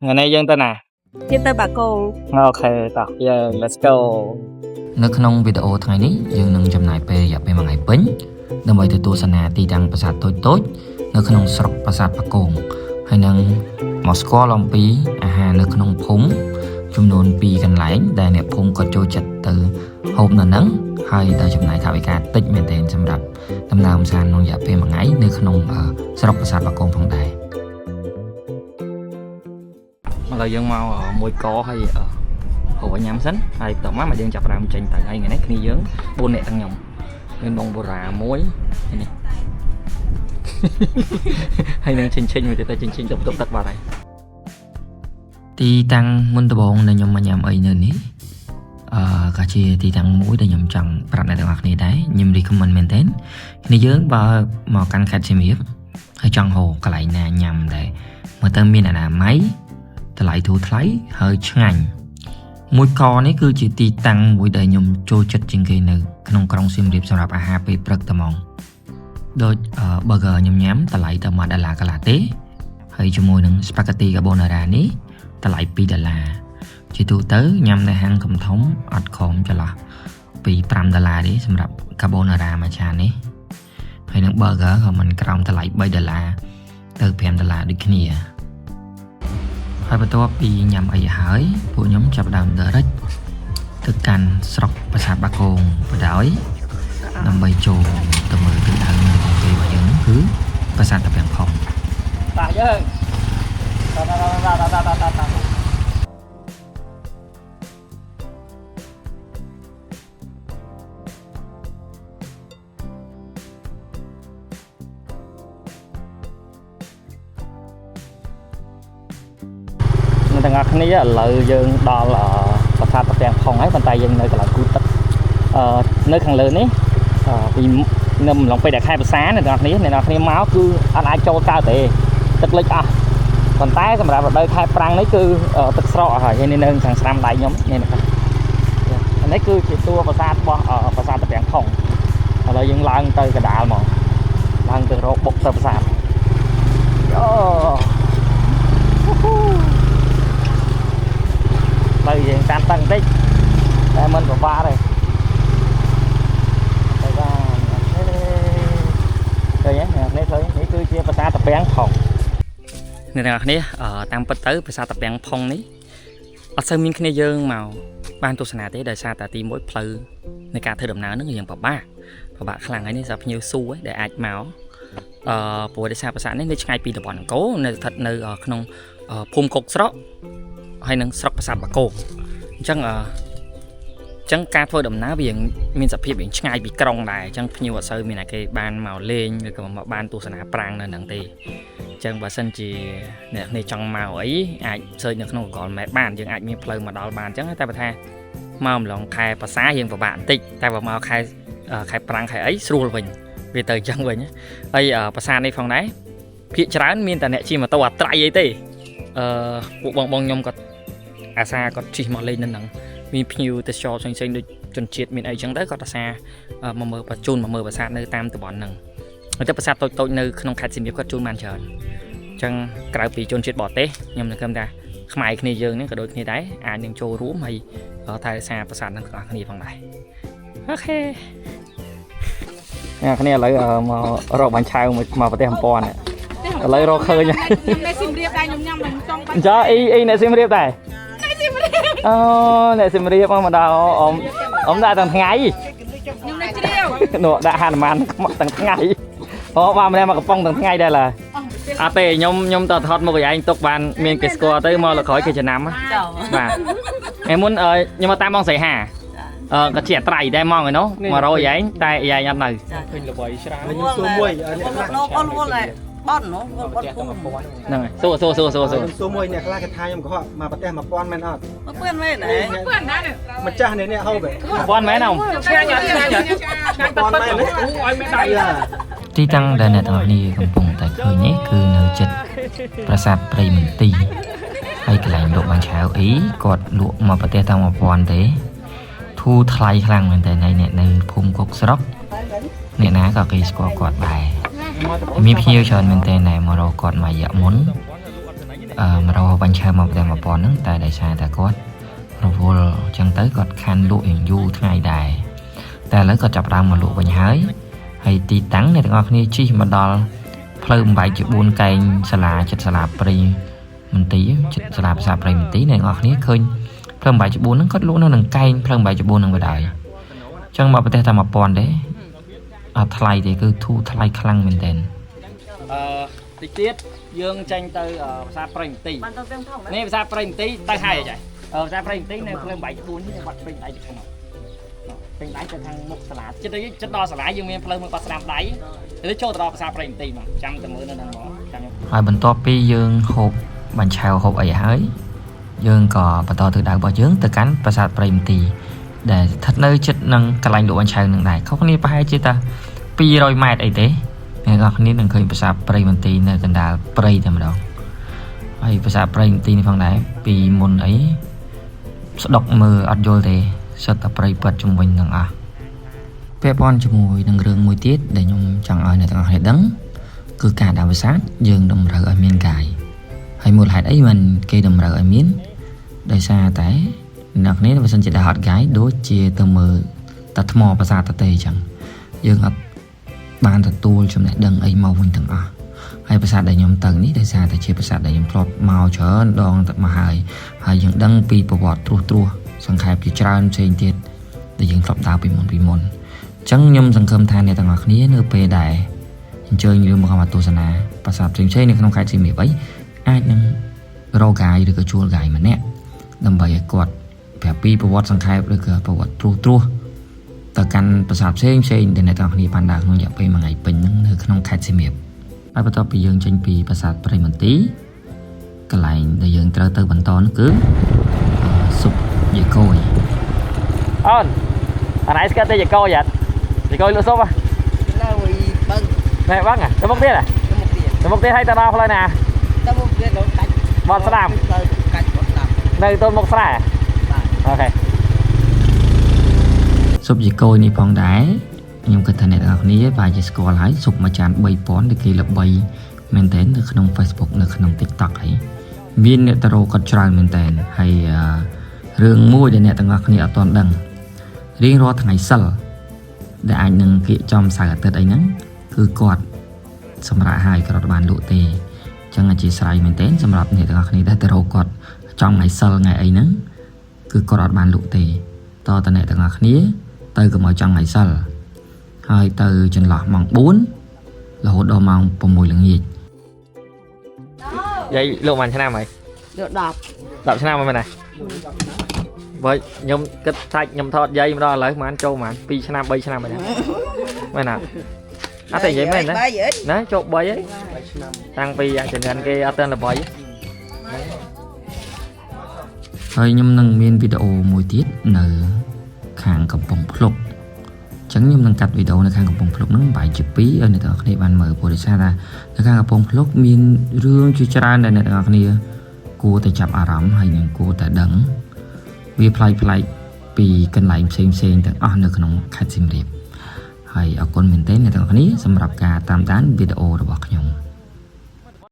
Ngày nay dân tên à? Dân tên bà Cô. Ok, tập giờ let's go. នៅក្នុងវីដេអូថ្ងៃនេះយើងនឹងចំណាយពេលរយៈពេល1ថ្ងៃពេញដើម្បីទៅទស្សនាទីតាំងប្រាសាទតូចៗនៅក្នុងស្រុកប្រាសាទបាគងហើយនឹងមកស្គាល់អំពីអាហារនៅក្នុងភូមិចំនួន2កន្លែងដែលអ្នកភូមិគាត់ចូលចិត្តទៅហូបនៅហ្នឹងហើយដែលចំណាយថវិកាតិចមែនទែនសម្រាប់ដំណើរកម្សាន្តក្នុងរយៈពេល1ថ្ងៃនៅក្នុងស្រុកប្រាសាទបាគងផងដែរឥឡូវយើងមកមួយកហើយហូបញ៉ាំសិនហើយបន្ទាប់មកយើងចាប់ផ្ដើមចេញទៅហើយថ្ងៃនេះគ្នាយើង4នាក់ទាំងខ្ញុំមានបងបូរ៉ាមួយនេះហើយនឹងចិញ្ចឹមមួយទៀតទៅចិញ្ចឹមទឹកទឹកបាត់ហើយទីតាំងមុនដំបូងដែលខ្ញុំមកញ៉ាំអីនៅនេះក៏ជាទីតាំងមួយដែលខ្ញុំចង់ប្រាប់អ្នកទាំងអស់គ្នាដែរខ្ញុំ recommend មែនទែនគ្នាយើងបើមកកាន់ខេត្តសៀមរាបហើយចង់ហូបកន្លែងណាញ៉ាំដែរមើលទៅមានអនាម័យតម្លៃធូរថ្លៃហើយឆ្ងាញ់មួយកនេះគឺជាទីតាំងមួយដែលខ្ញុំចូលចិត្តជាងគេនៅក្នុងក្រុងសៀមរាបសម្រាប់អាហារពេលព្រឹកតែហ្មងដូច burger ខ្ញុំញ៉ាំតម្លៃតែ$1កន្លះទេហើយជាមួយនឹង spaghetti carbonara នេះតម្លៃ$2ជាទូទៅញ៉ាំនៅហាងធំអត់ខំចន្លោះពី$5ទេសម្រាប់ carbonara មួយចាននេះហើយនឹង burger ក៏មិនក្រោមតម្លៃ$3ទៅ$5ដូចគ្នាហើយបន្ទាប់ពីញ៉ាំអីហើយពួកខ្ញុំចាប់ផ្ដើម direct ទៅកាន់ស្រុកប្រាសាទបាគងបដ ாய் ដើម្បីចូលទៅមើលទិដ្ឋានរបស់គេរបស់យើងគឺប្រាសាទតាពាំងផុងបាទយើងទាំងអស់គ្នាឥឡូវយើងដល់ប្រាសាទតាពាំងផុងហើយប៉ុន្តែយើងនៅកន្លែងគូទឹកនៅខាងលើនេះពីនៅម្លងពេកដែលខេត្តភាសាអ្នកទាំងអស់គ្នាមកគឺអត់អាចចូលកើតទេទឹកលិចអស់ប៉ុន្តែសម្រាប់រដូវខែប្រាំងនេះគឺទឹកស្រកហើយនេះនៅខាងស្ដាំដៃខ្ញុំនេះនេះគឺជាតួប្រាសាទរបស់ប្រាសាទតាពាំងផុងឥឡូវយើងឡើងទៅកណ្ដាលមកឡើងទៅរកបុកទៅប្រាសាទទៅយើងតាមតឹងបន្តិចតែមិនពិបាកទេទៅបានឃើញនេះគឺជាប្រាសាទតាពាំងផុងអ្នកទាំងអស់គ្នាតាមពិតទៅប្រាសាទតាពាំងផុងនេះអត់សូវមានគ្នាយើងមកបានទស្សនាទេដោយសារតែទី1ផ្លូវនៃការធ្វើដំណើរហ្នឹងយើងពិបាកខ្លាំងហើយនេះសារភ្ញៀវសួរដែលអាចមកព្រោះដោយសារប្រាសាទនេះនៅឆ្ងាយពីតំបន់អង្គរនៅស្ថិតនៅក្នុងភូមិកុកស្រកហើយនឹងស្រុកប្រាសាទបាគងអញ្ចឹងការធ្វើដំណើរវាមានសភាពវាឆ្ងាយពីក្រុងដែរអញ្ចឹងភ្ញៀវអត់សូវមានគេបានមកលេងឬក៏មកបានទស្សនាប្រាង្គនៅហ្នឹងទេអញ្ចឹងបើសិនជាអ្នកនេះចង់មកអីអាច search នៅក្នុង Google Map បានយើងអាចមានផ្លូវមកដល់បានអញ្ចឹងតែបើថាមកម្លងខែភាសាយើងពិបាកបន្តិចតែបើមកខែប្រាំងខែអីស្រួលវិញវាទៅអញ្ចឹងវិញហើយប្រាសាទនេះផងដែរភាគច្រើនមានតែអ្នកជិះម៉ូតូអត្រៃអីទេពួកបងខ្ញុំគាត់អាសាគាត់ជិះមកលេងនៅហ្នឹងមានភ្ញៀវទេសចរផ្សេងៗដូចជនជាតិមានអីចឹងទៅគាត់អាសាមកមើលបញ្ជូនមកមើលប្រាសាទនៅតាមតំបន់ហ្នឹងហើយតែប្រាសាទតូចៗនៅក្នុងខេត្តសៀមរាបគាត់ជូនបានច្រើនអញ្ចឹងក្រៅពីជនជាតិបរទេសខ្ញុំនឹងគិតថាខ្មែរគ្នាយើងនេះក៏ដូចគ្នាដែរអាចនឹងចូលរួមហើយថែរក្សាប្រាសាទហ្នឹងទាំងអស់គ្នាផងដែរអូខេអ្នកគ្នាឥឡូវមករកបាញ់ឆៅមកប្រទេសអំពាន់ឥឡូវរកឃើញអ្នកសៀមរាបដែរខ្ញុំញ៉ាំនំចង់បាញ់ចាអីអ្នកសៀមរាបដែរអូអ្នកសៀមរាបមកដល់អ៊ំដាក់ទាំងថ្ងៃខ្ញុំនៅជ្រាវនោះដាក់ហានុមានទាំងថ្ងៃអូបានម្នាក់មកកំប៉ុងទាំងថ្ងៃដែរឡាអត់ទេខ្ញុំទៅថតមុខឲ្យឯងទុកបានមានគេស្គាល់ទៅមកលើក្រោយគេចំណាំបាទថ្ងៃមុនខ្ញុំមកតាមបងស្រីហាក៏ជាអត្រៃដែរមកឯនោះ100ឯងតែឯងអត់នៅឃើញល្បីច្រើនខ្ញុំសួរមួយអូនវល់បននោះបនភូមិហ្នឹងហើយសួរមួយអ្នកខ្លះគេថាខ្ញុំកុហកមកប្រទេស1000មែនអត់1000មែនទេ1000ដែរម្ចាស់នេះហូប1000មែនអត់ឆ្ងាញ់1000មែនឲ្យមេដៃទីតាំងដែលអ្នកទាំងអស់គ្នាកំពុងតែឃើញនេះគឺនៅជិតប្រាសាទព្រៃមន្ទីរហើយកន្លែងលក់បាញ់ឆៅអីគាត់លក់មកប្រទេសតាម1000ទេធូរថ្លៃខ្លាំងមែនតើអ្នកនៅភូមិកុកស្រុកអ្នកណាក៏គេស្គាល់គាត់ដែរមានភ្ញៀវច្រើនមែនតើមករកគាត់មួយរយៈមុន มารอบัญชีมาแต่มาปอนนึงแต่ได้ชาแต่ก็เราพูดจังเต้ก็คันลูกอย่างยูทั้งไงได้แต่แล้วก็จับรางมาลูกบัญชีให้ตีตั้งในตรงนี้ชี้มาดอลเพลิงใบจุบุญไก่สลาจัดสลาปรีมันตีจัดสลาภาษาปรีมันตีในตรงนี้เคยเพลิงใบจุบุญนั้นก็รู้นั่นหนึ่งไก่เพลิงใบจุบุญนั่งไปได้จังมาประเทศทำมาปอนเด้ทลายthì cứ thuทลายคลังเหมือนเดิมติดติดยืงจังtừภาษาปริมตีนี่ภาษาปริมตีตั้งให้ใช่ภาษาปริมตีในเพลิงใบจุบุญที่จังหวัดปริมตีจะขนาดเป็นได้จะทางมุกสลาจะได้จะดอสลายังมีเพลิงมันปัสสาวะได้หรือโชว์ตรอภาษาปริมตีมาจำแต่มือนั่นนั่งบอกจำហើយបន្ទាប់ពីយើងហូបបាញ់ឆៅហូបអីហើយយើងក៏បន្តទៅដៅរបស់យើងទៅកាន់ប្រាសាទព្រៃមន្ទីរដែលស្ថិតនៅជិតនឹងកន្លែងលក់បាញ់ឆៅនឹងដែរខុសគ្នាប្រហែលជាតែ200 ម៉ែត្រអីទេអ្នកនរគ្នានឹងឃើញប្រាសាទព្រៃមន្ទីរនៅកណ្ដាលព្រៃតែម្ដងហើយប្រាសាទព្រៃមន្ទីរនេះផងដែរពីមុនអីស្ដុកមើលអត់យល់ទេសិតតែព្រៃពិតជំវិញទាំងអស់ពាក់ព័ន្ធជាមួយនឹងរឿងមួយទៀតដែលខ្ញុំចង់ឲ្យអ្នកទាំងអស់គ្នាដឹងគឺការដាំប្រាសាទយើងតម្រូវឲ្យមានកាយហើយមូលហេតុអីមិនគេតម្រូវឲ្យមានដោយសារតែអ្នកនេះបើសិនជាដាក់ហត់កាយដូចជាទៅមើលតែថ្មប្រាសាទតទេអញ្ចឹងយើងអត់បានទទួលចំណេះដឹងអីមកវិញទាំងអស់ហើយប្រាសាទដែលខ្ញុំទៅនេះដោយសារតែជាប្រាសាទដែលខ្ញុំធ្លាប់មកច្រើនដងទៅមកហើយយើងដឹងពីប្រវត្តិត្រួសសង្ខេបជាច្រើនផ្សេងទៀតដែលយើងធ្លាប់ដើរពីមុនអញ្ចឹងខ្ញុំសង្ឃឹមថាអ្នកទាំងអស់គ្នានៅពេលដែលអញ្ជើញយើងមកទស្សនាប្រាសាទផ្សេងៗនៅក្នុងខេត្តសៀមរាបអាចនឹងរកកាយឬក៏ជួលកាយម្នាក់ដើម្បីឲ្យគាត់ប្រាប់ពីប្រវត្តិសង្ខេបឬក៏ប្រវត្តិត្រួសទៅកាន់ប្រាសាទផ្សេងដែលអ្នកទាំងគ្នាបានដើរក្នុងរយៈពេល1ថ្ងៃពេញហ្នឹងនៅក្នុងខេត្តសៀមរាបហើយបន្ទាប់ពីយើងចេញពីប្រាសាទព្រៃមន្ទីរកន្លែងដែលយើងត្រូវទៅបន្តនោះគឺស៊ុបយាយកយអូនអានេះស្គាល់តែយាយកយអត់យាយកយលក់ស៊ុបហ៎ឡើយបឹងណែបឹងទៅមុខទៀតទៅមុខទៀតឲ្យទៅដល់ផ្លូវណាទៅមុខទៀតដល់កាច់បត់ស្ដាំកាច់បត់ស្ដាំនៅទៅមុខស្រែអូខេស៊ុបយាយកយនេះផងដែរខ្ញុំគិតថាអ្នកទាំងអស់គ្នាប្រហែលជាស្គាល់ហើយស៊ុបមួយចាន 3000 ដែលគេល្បីមែនទែននៅក្នុង Facebook នៅក្នុង TikTok ហើយមានអ្នកតារោគាត់ច្រើនមែនទែនហើយរឿងមួយដែលអ្នកទាំងអស់គ្នាអត់ទាន់ដឹងរៀងរាល់ថ្ងៃសិលដែលអាចនឹងគៀកចំសៅរ៍អាទិត្យអីហ្នឹងគឺគាត់សម្រាប់ហើយគាត់បានលក់ទេអញ្ចឹងអធិស្ឋានមែនទែនសម្រាប់អ្នកទាំងអស់គ្នាដែលតារោគាត់ចំថ្ងៃសិលថ្ងៃអីហ្នឹងគឺគាត់អត់បានលក់ទេតតអ្នកទាំងអស់គ្នាទៅកុំឲ្យចង់ថ្ងៃសិលហើយទៅចន្លោះម៉ោង4រហូតដល់ម៉ោង6ល្ងាចយាយលក់មួយឆ្នាំហើយលក់10ឆ្នាំហើយមែនទេបើខ្ញុំគិតថាខ្ញុំថតយាយម្ដងឥឡូវមិនចូលមិន2ឆ្នាំ3ឆ្នាំហើយមែនណាអត់តែនិយាយមែនណាចូល3ហើយតាំងពីចំណិនគេអត់ទាន់ល្បីហើយខ្ញុំនឹងមានវីដេអូមួយទៀតនៅខាងកំពង់ភ្លុកអញ្ចឹងខ្ញុំនឹងកាត់វីដេអូនៅខាងកំពង់ភ្លុកហ្នឹងបែរជា2ឲ្យអ្នកទាំងអស់គ្នាបានមើលព្រោះដោយសារថានៅខាងកំពង់ភ្លុកមានរឿងជាច្រើនដែលអ្នកទាំងអស់គ្នាគួរតែចាប់អារម្មណ៍ហើយនឹងគួរតែដឹងវាប្លែកពីកន្លែងផ្សេងទាំងអស់នៅក្នុងខេត្តសៀមរាបហើយអរគុណមែនទែនអ្នកទាំងអស់គ្នាសម្រាប់ការតាមដានវីដេអូរបស់ខ្ញុំ